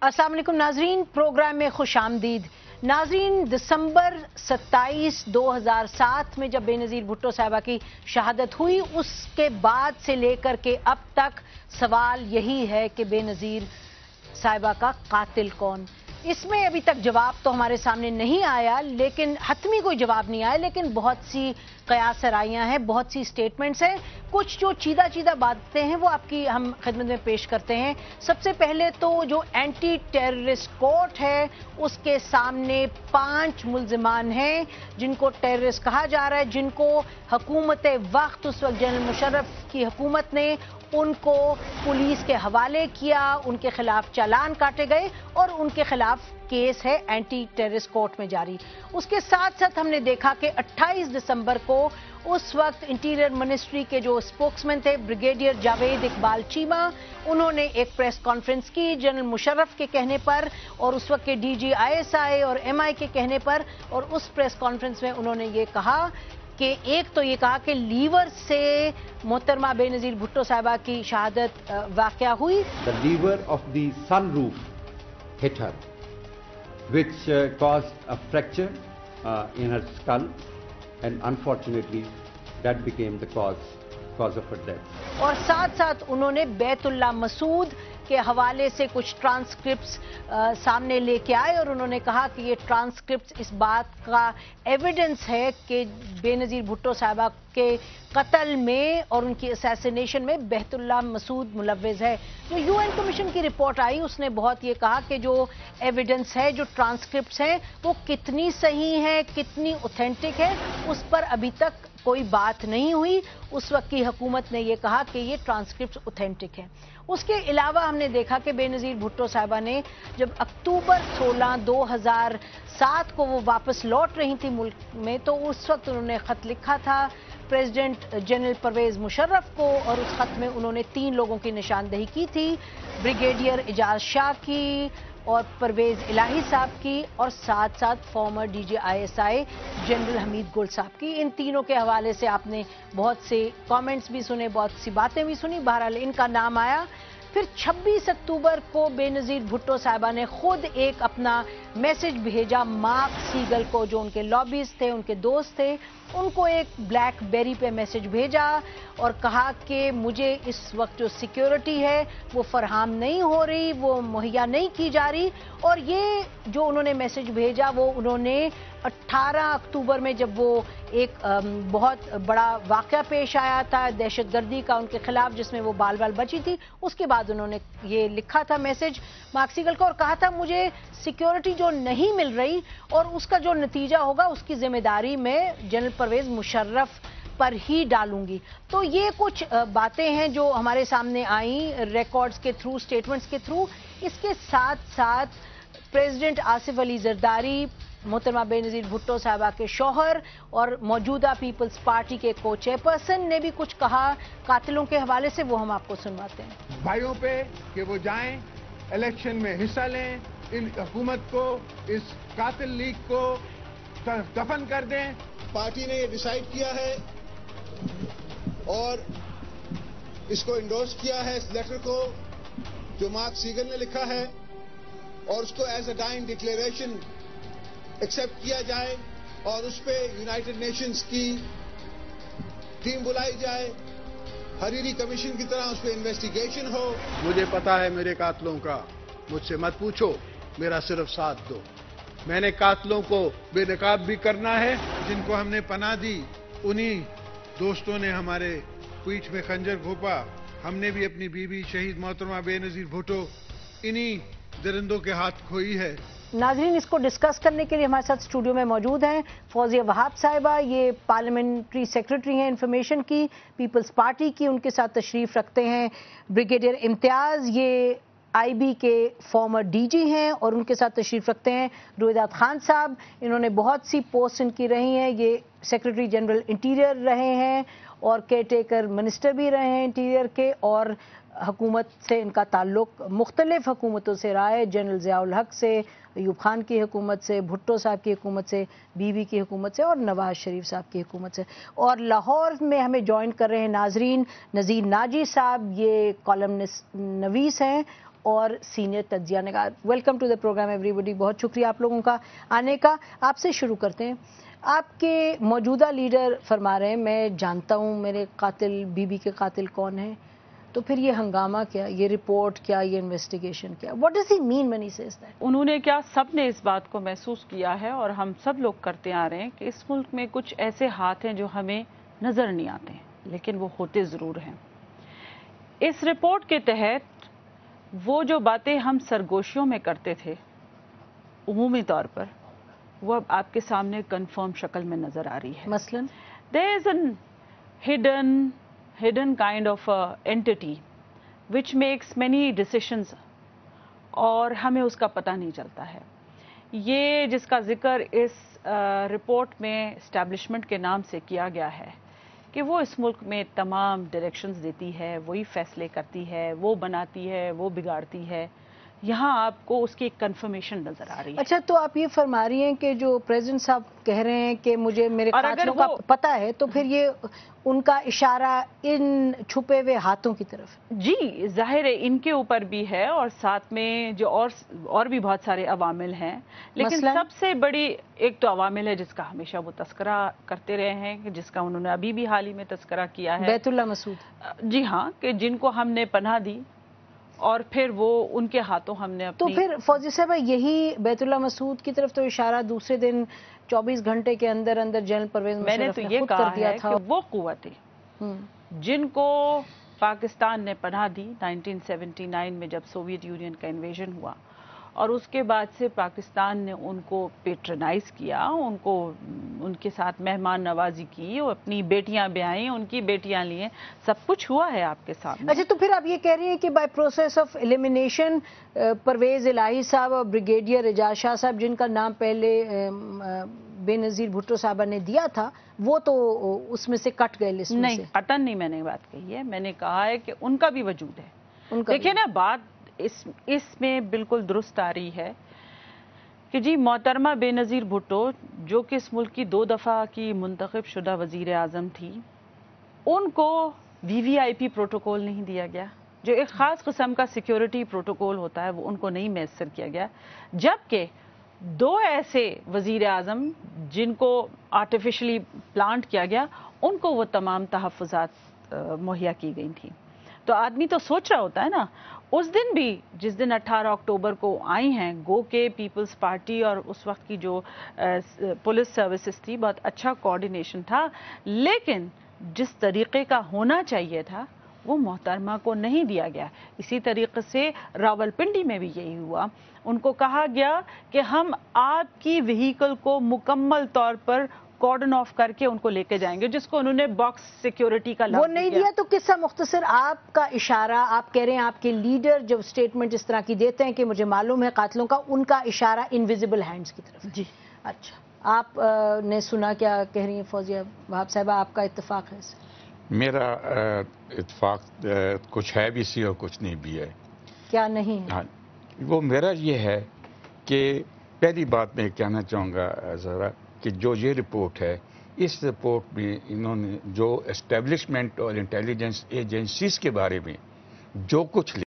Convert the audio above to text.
अस्सलाम वालेकुम नाजरीन, प्रोग्राम में खुश आमदीद। नाजरीन, दिसंबर 27, 2007 में जब बेनज़ीर भुट्टो साहिबा की शहादत हुई, उसके बाद से लेकर के अब तक सवाल यही है कि बेनज़ीर साहिबा का कातिल कौन। इसमें अभी तक जवाब तो हमारे सामने नहीं आया, लेकिन हतमी कोई जवाब नहीं आया, लेकिन बहुत सी कयास राइयां हैं, बहुत सी स्टेटमेंट्स हैं। कुछ जो चीदा बातें हैं वो आपकी हम खिदमत में पेश करते हैं। सबसे पहले तो जो एंटी टेररिस्ट कोर्ट है उसके सामने 5 मुल्जिमान हैं जिनको टेररिस्ट कहा जा रहा है, जिनको हुकूमत वक्त उस वक्त जनरल मुशर्रफ की हुकूमत ने उनको पुलिस के हवाले किया, उनके खिलाफ चालान काटे गए और उनके खिलाफ केस है एंटी टेररिस्ट कोर्ट में जारी। उसके साथ साथ हमने देखा कि 28 दिसंबर को उस वक्त इंटीरियर मिनिस्ट्री के जो स्पोक्समैन थे ब्रिगेडियर जावेद इकबाल चीमा, उन्होंने एक प्रेस कॉन्फ्रेंस की जनरल मुशर्रफ के कहने पर और उस वक्त के डीजी ISI और MI के कहने पर, और उस प्रेस कॉन्फ्रेंस में उन्होंने ये कहा कि एक तो ये कहा कि लीवर से मोहतरमा बेनज़ीर भुट्टो साहिबा की शहादत वाक़या हुई। The lever of the sunroof hit her, which caused a fracture in her skull, and unfortunately that became the cause of her death. और साथ साथ उन्होंने बैतुल्ला मसूद के हवाले से कुछ ट्रांसक्रिप्ट्स सामने लेके आए और उन्होंने कहा कि ये ट्रांसक्रिप्ट्स इस बात का एविडेंस है कि बेनज़ीर भुट्टो साहिबा के कत्ल में और उनकी असैसिनेशन में बैतुल्ला मसूद मुलव्विज़ है। जो UN कमीशन की रिपोर्ट आई उसने बहुत ये कहा कि जो एविडेंस है, जो ट्रांसक्रिप्ट्स हैं, वो कितनी सही है, कितनी ऑथेंटिक है, उस पर अभी तक कोई बात नहीं हुई। उस वक्त की हुकूमत ने ये कहा कि ये ट्रांसक्रिप्ट्स ऑथेंटिक हैं। उसके अलावा हमने देखा कि बेनज़ीर भुट्टो साहिबा ने जब अक्टूबर 16, 2007 को वो वापस लौट रही थी मुल्क में, तो उस वक्त उन्होंने ख़त लिखा था प्रेसिडेंट जनरल परवेज़ मुशर्रफ को, और उस खत में उन्होंने 3 लोगों की निशानदही की थी, ब्रिगेडियर एजाज शाह की और परवेज़ इलाही साहब की, और साथ साथ farmer DG ISI general Hamid गुल साहब की। इन तीनों के हवाले से आपने बहुत से कमेंट्स भी सुने, बहुत सी बातें भी सुनी, बहरहाल इनका नाम आया। फिर 26 अक्टूबर को बेनज़ीर भुट्टो साहिबा ने खुद एक अपना मैसेज भेजा मार्क सीगल को, जो उनके लॉबीज थे, उनके दोस्त थे, उनको एक ब्लैकबेरी पे मैसेज भेजा और कहा कि मुझे इस वक्त जो सिक्योरिटी है वो फरहम नहीं हो रही, वो मुहैया नहीं की जा रही। और ये जो उन्होंने मैसेज भेजा वो उन्होंने 18 अक्टूबर में, जब वो एक बहुत बड़ा वाक़या पेश आया था दहशतगर्दी का उनके खिलाफ, जिसमें वो बाल बाल बची थी, उसके बाद उन्होंने ये लिखा था मैसेज मार्क सीगल को और कहा था मुझे सिक्योरिटी जो नहीं मिल रही और उसका जो नतीजा होगा उसकी जिम्मेदारी मैं जनरल परवेज़ मुशर्रफ पर ही डालूंगी। तो ये कुछ बातें हैं जो हमारे सामने आई रिकॉर्ड्स के थ्रू, स्टेटमेंट्स के थ्रू। इसके साथ साथ प्रेसिडेंट आसिफ अली जरदारी, मोहतरमा बेनज़ीर भुट्टो साहिबा के शौहर और मौजूदा पीपल्स पार्टी के को चेयरपर्सन ने भी कुछ कहा कातिलों के हवाले से, वो हम आपको सुनवाते हैं। भाइयों पे कि वो जाएं, इलेक्शन में हिस्सा लें, इन हुकूमत को, इस कातिल लीग को दफन कर दें। पार्टी ने ये डिसाइड किया है और इसको इंडोर्स किया है, इस लेटर को जो मार्क सीगल ने लिखा है, और उसको as a dying declaration accept किया जाए और उस पर यूनाइटेड नेशंस की टीम बुलाई जाए, हरीरी कमीशन की तरह उस पर इन्वेस्टिगेशन हो। मुझे पता है मेरे कातलों का, मुझसे मत पूछो, मेरा सिर्फ साथ दो। मैंने कातलों को बेनकाब भी करना है। जिनको हमने पनाह दी उन्हीं दोस्तों ने हमारे पीठ में खंजर घोंपा। हमने भी अपनी बीवी शहीद मोहतरमा बेनज़ीर भुट्टो इन्हीं दरिंदों के हाथ खोई है। नाजरीन, इसको डिस्कस करने के लिए हमारे साथ स्टूडियो में मौजूद हैं फौजिया वहाब साहिबा, ये पार्लियामेंट्री सेक्रेटरी हैं इन्फॉर्मेशन की, पीपल्स पार्टी की। उनके साथ तशरीफ रखते हैं ब्रिगेडियर इम्तियाज, ये IB के फॉर्मर DG हैं, और उनके साथ तशरीफ रखते हैं रोहिदात खान साहब। इन्होंने बहुत सी पोस्ट इनकी रही हैं, ये सेक्रेटरी जनरल इंटीरियर रहे हैं और केयरटेकर मिनिस्टर भी रहे हैं इंटीरियर के, और हुकूमत से इनका ताल्लुक मुख्तलिफ हुकूमतों से रहा है, जनरल ज़ियाउल हक से, अयूब खान की हुकूमत से, भुट्टो साहब की हुकूमत से, बीवी की हुकूमत से और नवाज शरीफ साहब की हुकूमत से। और लाहौर में हमें ज्वाइन कर रहे हैं नाजरीन नज़ीर नाजी साहब, ये कॉलमनिस्ट नवीस हैं اور سینئر تجزیہ نگار. Welcome to the program everybody. بہت شکریہ آپ لوگوں کا آنے کا. آپ سے شروع کرتے ہیں. آپ کے موجودہ لیڈر فرما رہے ہیں میں جانتا ہوں میرے قاتل بی بی کے قاتل کون ہیں. تو پھر یہ ہنگامہ کیا, یہ رپورٹ کیا, یہ انویسٹیگیشن کیا؟ What does he mean when he says that؟ انہوں نے کیا, سب نے اس بات کو محسوس کیا ہے اور ہم سب لوگ کرتے آ رہے ہیں کہ اس ملک میں کچھ ایسے ہاتھ ہیں جو ہمیں نظر نہیں آتے ہیں لیکن وہ ہوتے ضرور ہیں. اس رپورٹ کے تحت وہ جو باتیں ہم سرگوشیوں میں کرتے تھے عمومی طور پر, وہ اب آپ کے سامنے کنفرم شکل میں نظر آ رہی ہے. مثلاً there is a hidden kind of entity which makes many decisions اور ہمیں اس کا پتہ نہیں چلتا ہے. یہ جس کا ذکر اس رپورٹ میں اسٹیبلشمنٹ کے نام سے کیا گیا ہے کہ وہ اس ملک میں تمام ڈائریکشنز دیتی ہے, وہی فیصلے کرتی ہے, وہ بناتی ہے, وہ بگاڑتی ہے, یہاں آپ کو اس کی ایک کنفرمیشن نظر آ رہی ہے. اچھا, تو آپ یہ فرما رہی ہیں کہ جو پریزیڈنٹ صاحب کہہ رہے ہیں کہ مجھے میرے قاتلوں کا پتہ ہے, تو پھر یہ ان کا اشارہ ان چھپے ہوئے ہاتھوں کی طرف؟ جی ظاہر ہے ان کے اوپر بھی ہے اور ساتھ میں جو اور بھی بہت سارے عوامل ہیں, لیکن سب سے بڑی ایک تو عوامل ہے جس کا ہمیشہ وہ تذکرہ کرتے رہے ہیں, جس کا انہوں نے ابھی بھی حال ہی میں تذکرہ کیا ہے, بیت اللہ مسعود. جی ہاں, کہ جن کو ہم نے پناہ دی اور پھر وہ ان کے ہاتھوں ہم نے تو پھر فوزی صاحبہ یہی بیت اللہ مسعود کی طرف تو اشارہ دوسرے دن 24 گھنٹے کے اندر اندر جنرل پرویز مشرف نے خود کر دیا تھا. کہ وہ قوتیں جن کو پاکستان نے پناہ دی 1979 میں جب سوویت یونین کا انویژن ہوا, اور اس کے بعد سے پاکستان نے ان کو پیٹرنائز کیا, ان کے ساتھ مہمان نوازی کی, وہ اپنی بیٹیاں بیائیں, ان کی بیٹیاں لیے, سب کچھ ہوا ہے آپ کے سامنے. اچھا, تو پھر آپ یہ کہہ رہی ہیں کہ by process of elimination Pervaiz Elahi صاحب اور بریگیڈیئر اعجاز شاہ صاحب, جن کا نام پہلے بے نظیر بھٹو صاحبہ نے دیا تھا, وہ تو اس میں سے کٹ گئے لسٹ میں سے؟ نہیں, قطعاً نہیں میں نے بات کہی ہے. میں نے کہا ہے کہ ان کا بھی وجود ہے. دیکھیں نا, بات اس میں بالکل درست آ رہی ہے کہ جی محترمہ بے نظیر بھٹو جو کہ اس ملک کی 2 دفعہ کی منتخب شدہ وزیر اعظم تھی, ان کو VVIP پروٹوکول نہیں دیا گیا, جو ایک خاص قسم کا سیکیورٹی پروٹوکول ہوتا ہے, وہ ان کو نہیں میسر کیا گیا, جبکہ 2 ایسے وزیر اعظم جن کو آرٹیفیشلی پلانٹ کیا گیا, ان کو وہ تمام تحفظات مہیا کی گئی تھیں. تو آدمی تو سوچ رہا ہوتا ہے نا, اس دن بھی جس دن 18 اکتوبر کو آئی ہیں, گو کہ پیپلز پارٹی اور اس وقت کی جو پولیس سروسز تھی, بہت اچھا کوارڈینیشن تھا, لیکن جس طریقے کا ہونا چاہیے تھا وہ محترمہ کو نہیں دیا گیا. اسی طریقے سے راولپنڈی میں بھی یہی ہوا. ان کو کہا گیا کہ ہم آپ کی وہیکل کو مکمل طور پر کارڈن آف کر کے ان کو لے کے جائیں گے, جس کو انہوں نے باکس سیکیورٹی کا لفظ وہ نہیں دیا. تو قصہ مختصر آپ کا اشارہ, آپ کہہ رہے ہیں آپ کے لیڈر جب اسٹیٹمنٹ اس طرح کی دیتے ہیں کہ مجھے معلوم ہے قاتلوں کا, ان کا اشارہ انویزیبل ہینڈز کی طرف. جی اچھا, آپ نے سنا, کیا کہہ رہی ہیں فوزیہ وہاب صاحبہ, آپ کا اتفاق ہے؟ میرا اتفاق کچھ ہے بھی سی اور کچھ نہیں بھی ہے. کیا نہیں ہے؟ ہاں, وہ میرا یہ ہے کہ پہلی بات میں کہنا چاہوں گا ذرا کہ جو یہ رپورٹ ہے, اس رپورٹ میں انہوں نے جو اسٹیبلشمنٹ اور انٹیلیجنس ایجنسیز کے بارے میں جو کچھ